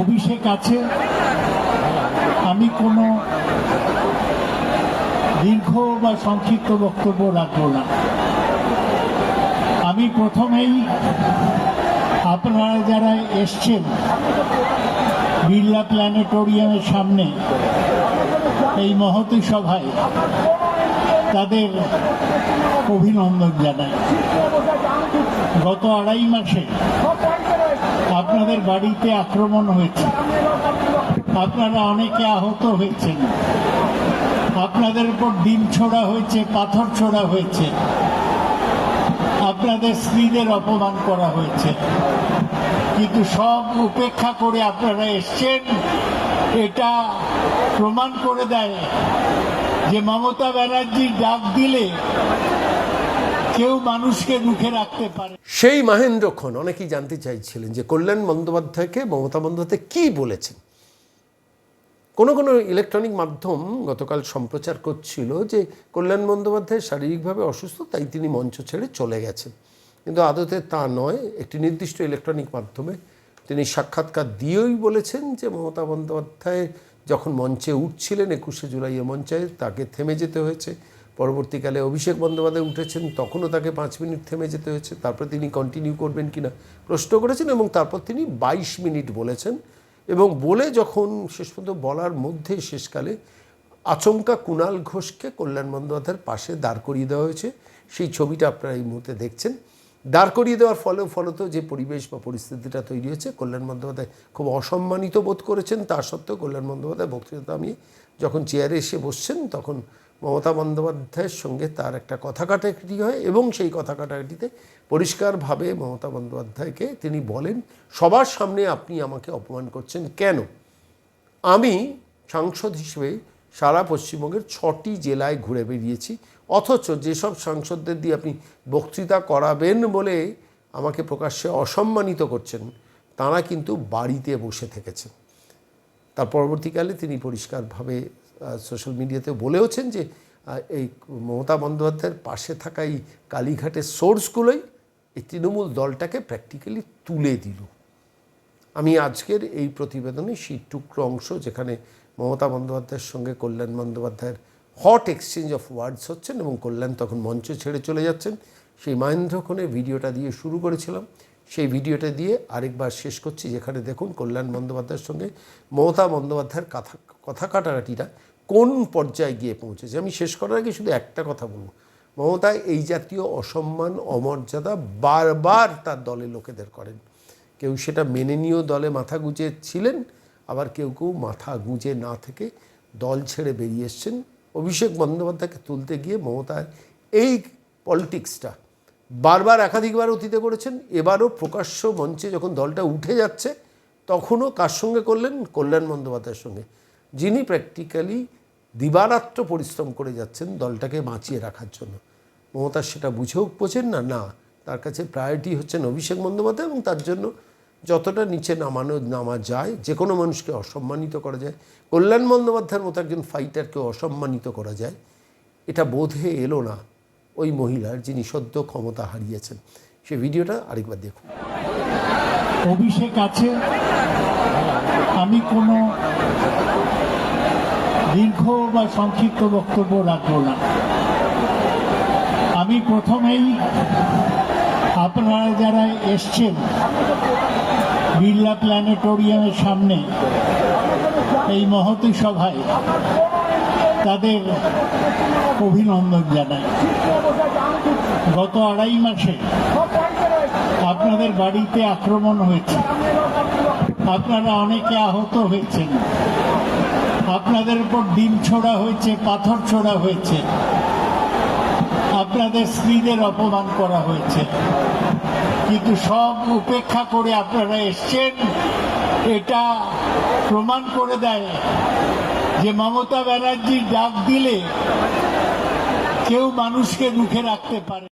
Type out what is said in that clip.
অভিষেক আছে। আমি কোনো দীর্ঘ বা সংক্ষিপ্ত বক্তব্য রাখবো না। আমি প্রথমেই আপনারা যারা এসছেন বিড়লা প্ল্যানেটোরিয়ামের সামনে এই মহতী সভায়, তাদের অভিনন্দন জানাই। গত 2.5 মাসে আপনাদের বাড়িতে আক্রমণ হয়েছে, আপনারা অনেকে আহত হয়েছেন, আপনাদের উপর ডিম ছোড়া হয়েছে, পাথর ছোড়া হয়েছে, আপনাদের স্ত্রীদের অপমান করা হয়েছে, কিন্তু সব উপেক্ষা করে আপনারা এসছেন। এটা প্রমাণ করে দেয় যে মমতা ব্যানার্জির ডাক দিলে কেউ মানুষকে রুখে রাখতে পারে। সেই মহেন্দ্রক্ষণ অনেকেই জানতে চাইছিলেন যে কল্যাণ বন্দ্যোপাধ্যায়কে মমতা বন্দ্যোপাধ্যায় কী বলেছেন। কোনো কোনো ইলেকট্রনিক মাধ্যম গতকাল সম্প্রচার করছিল যে কল্যাণ বন্দ্যোপাধ্যায় শারীরিকভাবে অসুস্থ, তাই তিনি মঞ্চ ছেড়ে চলে গেছেন, কিন্তু আদতে তা নয়। একটি নির্দিষ্ট ইলেকট্রনিক মাধ্যমে তিনি সাক্ষাৎকার দিয়েই বলেছেন যে মমতা বন্দ্যোপাধ্যায় যখন মঞ্চে উঠছিলেন 21শে জুলাইয়ে মঞ্চে, তাকে থেমে যেতে হয়েছে। পরবর্তীকালে অভিষেক বন্দ্যোপাধ্যায় উঠেছেন, তখনও তাকে 5 মিনিট থেমে যেতে হয়েছে। তারপর তিনি কন্টিনিউ করবেন কিনা প্রশ্ন করেছেন এবং তারপর তিনি 22 মিনিট বলেছেন। এবং বলে যখন শেষ পর্যন্ত বলার মধ্যে শেষকালে আচমকা কুণাল ঘোষকে কল্যাণ বন্দ্যোপাধ্যায়ের পাশে দাঁড় করিয়ে দেওয়া হয়েছে। সেই ছবিটা আপনারা এই মুহূর্তে দেখছেন। দাঁড় করিয়ে দেওয়ার ফলত যে পরিবেশ বা পরিস্থিতিটা তৈরি হয়েছে, কল্যাণ বন্দ্যোপাধ্যায় খুব অসম্মানিত বোধ করেছেন। তা সত্ত্বেও কল্যাণ বন্দ্যোপাধ্যায় বক্তৃতা থামিয়ে যখন চেয়ারে এসে বসছেন, তখন মমতা বন্দ্যোপাধ্যায়ের সঙ্গে তার একটা কথা কাটাকাটি হয় এবং সেই কথা কাটাকাটিতে পরিষ্কারভাবে মমতা বন্দ্যোপাধ্যায়কে তিনি বলেন, সবার সামনে আপনি আমাকে অপমান করছেন কেন? আমি সাংসদ হিসেবে সারা পশ্চিমবঙ্গের 6টি জেলায় ঘুরে বেরিয়েছি, অথচ যেসব সাংসদদের দিয়ে আপনি বক্তৃতা করাবেন বলে আমাকে প্রকাশ্যে অসম্মানিত করছেন, তারা কিন্তু বাড়িতে বসে থেকেছেন। তার পরবর্তীকালে তিনি পরিষ্কারভাবে সোশ্যাল মিডিয়াতে বলেওছেন যে এই মমতা বন্দ্যোপাধ্যায়ের পাশে থাকা এই কালীঘাটের সোর্সগুলোই এই তৃণমূল দলটাকে প্র্যাকটিক্যালি তুলে দিল। আমি আজকের এই প্রতিবেদনে সেই টুকরো অংশ যেখানে মমতা বন্দ্যোপাধ্যায়ের সঙ্গে কল্যাণ বন্দ্যোপাধ্যায়ের হট এক্সচেঞ্জ অফ ওয়ার্ডস হচ্ছেন এবং কল্যাণ তখন মঞ্চ ছেড়ে চলে যাচ্ছেন, সেই মহেন্দ্রক্ষণের ভিডিওটা দিয়ে শুরু করেছিলাম। সেই ভিডিওটা দিয়ে আরেকবার শেষ করছি, যেখানে দেখুন কল্যাণ বন্দ্যোপাধ্যায়ের সঙ্গে মমতা বন্দ্যোপাধ্যায়ের কথা কাটাকাটিটা কোন পর্যায়ে গিয়ে পৌঁছেছে। আমি শেষ করার আগে শুধু একটা কথা বলবো, মমতা এই জাতীয় অসম্মান অমর্যাদা বারবার তার দলের লোকেদের করেন। কেউ সেটা মেনে নিয়েও দলে মাথা গুঁজে ছিলেন, আবার কেউ কেউ মাথা গুঁজে না থেকে দল ছেড়ে বেরিয়ে এসছেন। অভিষেক বন্দ্যোপাধ্যায়কে তুলতে গিয়ে মমতার এই পলিটিক্সটা বারবার একাধিকবার অতীতে করেছেন। এবারও প্রকাশ্য মঞ্চে যখন দলটা উঠে যাচ্ছে, তখনও কার সঙ্গে করলেন? কল্যাণ বন্দ্যোপাধ্যায়ের সঙ্গে, যিনি প্র্যাকটিক্যালি দিবারাত্র পরিশ্রম করে যাচ্ছেন দলটাকে বাঁচিয়ে রাখার জন্য। মমতা সেটা বুঝেও বোঝেন না, তার কাছে প্রায়োরিটি হচ্ছেন অভিষেক বন্দ্যোপাধ্যায় এবং তার জন্য যতটা নিচে নামা যায়, যে কোনো মানুষকে অসম্মানিত করা যায়, কল্যাণ বন্দ্যোপাধ্যায়ের মতো একজন ফাইটারকে অসম্মানিত করা যায়, এটা বোধে এলো না ওই মহিলার, যিনি সদ্য ক্ষমতা হারিয়েছেন। সে ভিডিওটা আরেকবার দেখুন। অভিষেক আছে। আমি কোনো দীর্ঘ বা সংক্ষিপ্ত বক্তব্য রাখবো না। আমি প্রথমেই আপনারা যারা এসছেন বিড়লা প্ল্যানেটোরিয়ামের সামনে এই মহতী সভায়, তাদের অভিনন্দন জানাই। গত 2.5 মাসে আপনাদের বাড়িতে আক্রমণ হয়েছে, আপনারা অনেকে আহত হয়েছেন, আপনাদের উপর ডিম ছোড়া হয়েছে, পাথর ছোড়া হয়েছে, আপনাদের স্ত্রীদের অপমান করা হয়েছে, কিন্তু সব উপেক্ষা করে আপনারা এসছেন। এটা প্রমাণ করে দেয় যে মমতা ব্যানার্জির ডাক দিলে কেউ মানুষকে রুখে রাখতে পারে।